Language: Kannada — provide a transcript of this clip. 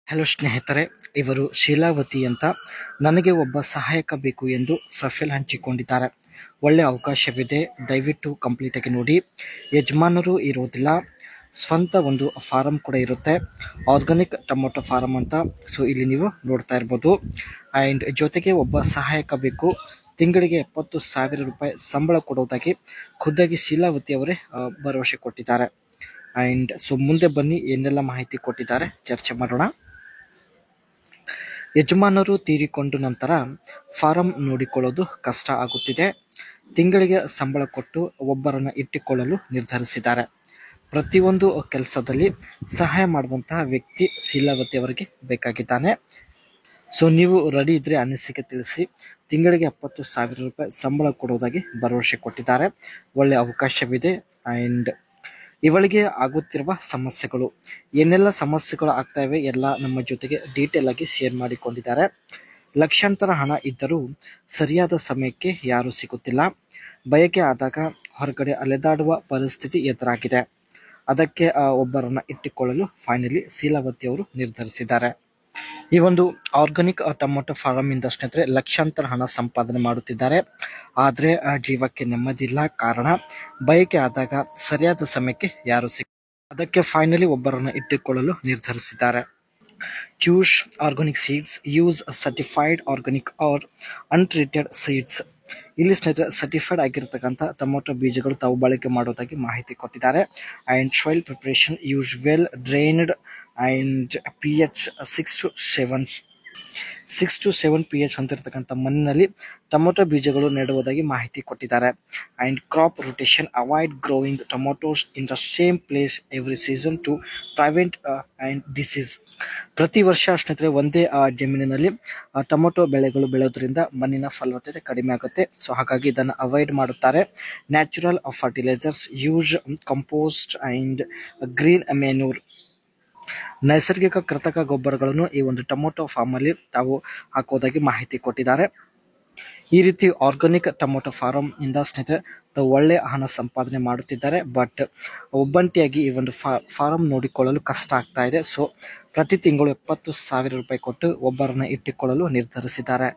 ಹಲೋ ಸ್ನೇಹಿತರೆ, ಇವರು ಶೀಲಾವತಿ ಅಂತ. ನನಗೆ ಒಬ್ಬ ಸಹಾಯಕ ಬೇಕು ಎಂದು ಪ್ರೊಫೈಲ್ ಹಂಚಿಕೊಂಡಿದ್ದಾರೆ. ಒಳ್ಳೆ ಅವಕಾಶವಿದೆ, ದಯವಿಟ್ಟು ಕಂಪ್ಲೀಟ್ ಆಗಿ ನೋಡಿ. ಯಜಮಾನರು ಇರೋದಿಲ್ಲ, ಸ್ವಂತ ಒಂದು ಫಾರಂ ಕೂಡ ಇರುತ್ತೆ, ಆರ್ಗಾನಿಕ್ ಟೊಮೊಟೊ ಫಾರಂ ಅಂತ. ಸೊ ಇಲ್ಲಿ ನೀವು ನೋಡ್ತಾ ಇರ್ಬೋದು. ಆ್ಯಂಡ್ ಜೊತೆಗೆ ಒಬ್ಬ ಸಹಾಯಕ ಬೇಕು, ತಿಂಗಳಿಗೆ 70,000 ರೂಪಾಯಿ ಸಂಬಳ ಕೊಡೋದಾಗಿ ಖುದ್ದಾಗಿ ಶೀಲಾವತಿ ಅವರೇ ಭರವಸೆ ಕೊಟ್ಟಿದ್ದಾರೆ. ಆ್ಯಂಡ್ ಸೊ ಮುಂದೆ ಬನ್ನಿ, ಏನೆಲ್ಲ ಮಾಹಿತಿ ಕೊಟ್ಟಿದ್ದಾರೆ ಚರ್ಚೆ ಮಾಡೋಣ. ಯಜಮಾನರು ತೀರಿಕೊಂಡ ನಂತರ ಫಾರಂ ನೋಡಿಕೊಳ್ಳೋದು ಕಷ್ಟ ಆಗುತ್ತಿದೆ. ತಿಂಗಳಿಗೆ ಸಂಬಳ ಕೊಟ್ಟು ಒಬ್ಬರನ್ನು ಇಟ್ಟುಕೊಳ್ಳಲು ನಿರ್ಧರಿಸಿದ್ದಾರೆ. ಪ್ರತಿಯೊಂದು ಕೆಲಸದಲ್ಲಿ ಸಹಾಯ ಮಾಡುವಂತಹ ವ್ಯಕ್ತಿ ಶೀಲಾವತಿ ಅವರಿಗೆ ಬೇಕಾಗಿದ್ದಾನೆ. ಸೊ ನೀವು ರೆಡಿ ಇದ್ರೆ ಅನಿಸಿಕೆ ತಿಳಿಸಿ. ತಿಂಗಳಿಗೆ 70,000 ರೂಪಾಯಿ ಸಂಬಳ ಕೊಡೋದಾಗಿ ಭರವಸೆ ಕೊಟ್ಟಿದ್ದಾರೆ. ಒಳ್ಳೆ ಅವಕಾಶವಿದೆ. ಆ್ಯಂಡ್ ಇವಳಿಗೆ ಆಗುತ್ತಿರುವ ಸಮಸ್ಯೆಗಳು, ಏನೆಲ್ಲ ಸಮಸ್ಯೆಗಳು ಆಗ್ತಾ ಇವೆ ಎಲ್ಲ ನಮ್ಮ ಜೊತೆಗೆ ಡೀಟೇಲ್ ಆಗಿ ಶೇರ್ ಮಾಡಿಕೊಂಡಿದ್ದಾರೆ. ಲಕ್ಷಾಂತರ ಹಣ ಇದ್ದರೂ ಸರಿಯಾದ ಸಮಯಕ್ಕೆ ಯಾರೂ ಸಿಗುತ್ತಿಲ್ಲ. ಬಯಕೆ ಆದಾಗ ಹೊರಗಡೆ ಅಲೆದಾಡುವ ಪರಿಸ್ಥಿತಿ ಎದುರಾಗಿದೆ. ಅದಕ್ಕೆ ಒಬ್ಬರನ್ನ ಇಟ್ಟುಕೊಳ್ಳಲು ಫೈನಲಿ ಶೀಲಾವತಿ ಅವರು ನಿರ್ಧರಿಸಿದ್ದಾರೆ. ಈ ಒಂದು ಆರ್ಗಾನಿಕ್ ಟೊಮೊಟೊ ಫಾರಂ ಇಂದ ಸ್ನೇಹಿತರೆ ಲಕ್ಷಾಂತರ ಹಣ ಸಂಪಾದನೆ ಮಾಡುತ್ತಿದ್ದಾರೆ. ಆದರೆ ಜೀವಕ್ಕೆ ನೆಮ್ಮದಿಲ್ಲ. ಕಾರಣ, ಬಯಕೆ ಆದಾಗ ಸರಿಯಾದ ಸಮಯಕ್ಕೆ ಯಾರು ಅದಕ್ಕೆ ಫೈನಲಿ ಒಬ್ಬರನ್ನು ಇಟ್ಟುಕೊಳ್ಳಲು ನಿರ್ಧರಿಸಿದ್ದಾರೆ. Choose organic seeds, use certified organic or untreated seeds. ಇಲ್ಲಿ ಸ್ನೇಹಿತರೆ ಸರ್ಟಿಫೈಡ್ ಆಗಿರ್ತಕ್ಕಂಥ ಟೊಮೊಟೊ ಬೀಜಗಳು ತಾವು ಬಳಕೆ ಮಾಡೋದಾಗಿ ಮಾಹಿತಿ ಕೊಟ್ಟಿದ್ದಾರೆ. And soil preparation, use well drained and pH 6 to 7 pH ಹೊಂದಿರತಕ್ಕಂಥ ಮಣ್ಣಿನಲ್ಲಿ ಟೊಮೊಟೊ ಬೀಜಗಳು ನೆಡುವುದಾಗಿ ಮಾಹಿತಿ ಕೊಟ್ಟಿದ್ದಾರೆ. And crop rotation, avoid growing tomatoes in the same place every season two prevent and disease. ಪ್ರತಿ ವರ್ಷ ಸ್ನೇಹಿತರೆ ಒಂದೇ ಜಮೀನಿನಲ್ಲಿ ಟೊಮೊಟೊ ಬೆಳೆಗಳು ಬೆಳೆಯೋದ್ರಿಂದ ಮಣ್ಣಿನ ಫಲವತ್ತತೆ ಕಡಿಮೆ ಆಗುತ್ತೆ. ಸೊ ಹಾಗಾಗಿ ಇದನ್ನು ಅವಾಯ್ಡ್ ಮಾಡುತ್ತಾರೆ. Natural fertilisers, use compost and green manure. ನೈಸರ್ಗಿಕ ಕೃತಕ ಗೊಬ್ಬರಗಳನ್ನು ಈ ಒಂದು ಟೊಮೊಟೊ ಫಾರ್ಮ್ ಅಲ್ಲಿ ತಾವು ಹಾಕೋದಾಗಿ ಮಾಹಿತಿ ಕೊಟ್ಟಿದ್ದಾರೆ. ಈ ರೀತಿ ಆರ್ಗಾನಿಕ್ ಟೊಮೊಟೊ ಫಾರಂ ಇಂದ ಸ್ನೇಹಿತರೆ ತಾವು ಒಳ್ಳೆ ಹಣ ಸಂಪಾದನೆ ಮಾಡುತ್ತಿದ್ದಾರೆ. ಬಟ್ ಒಬ್ಬಂಟಿಯಾಗಿ ಈ ಒಂದು ಫಾರಂ ನೋಡಿಕೊಳ್ಳಲು ಕಷ್ಟ ಆಗ್ತಾ ಇದೆ. ಸೊ ಪ್ರತಿ ತಿಂಗಳು 70,000 ರೂಪಾಯಿ ಕೊಟ್ಟು ಒಬ್ಬರನ್ನ ಇಟ್ಟುಕೊಳ್ಳಲು ನಿರ್ಧರಿಸಿದ್ದಾರೆ.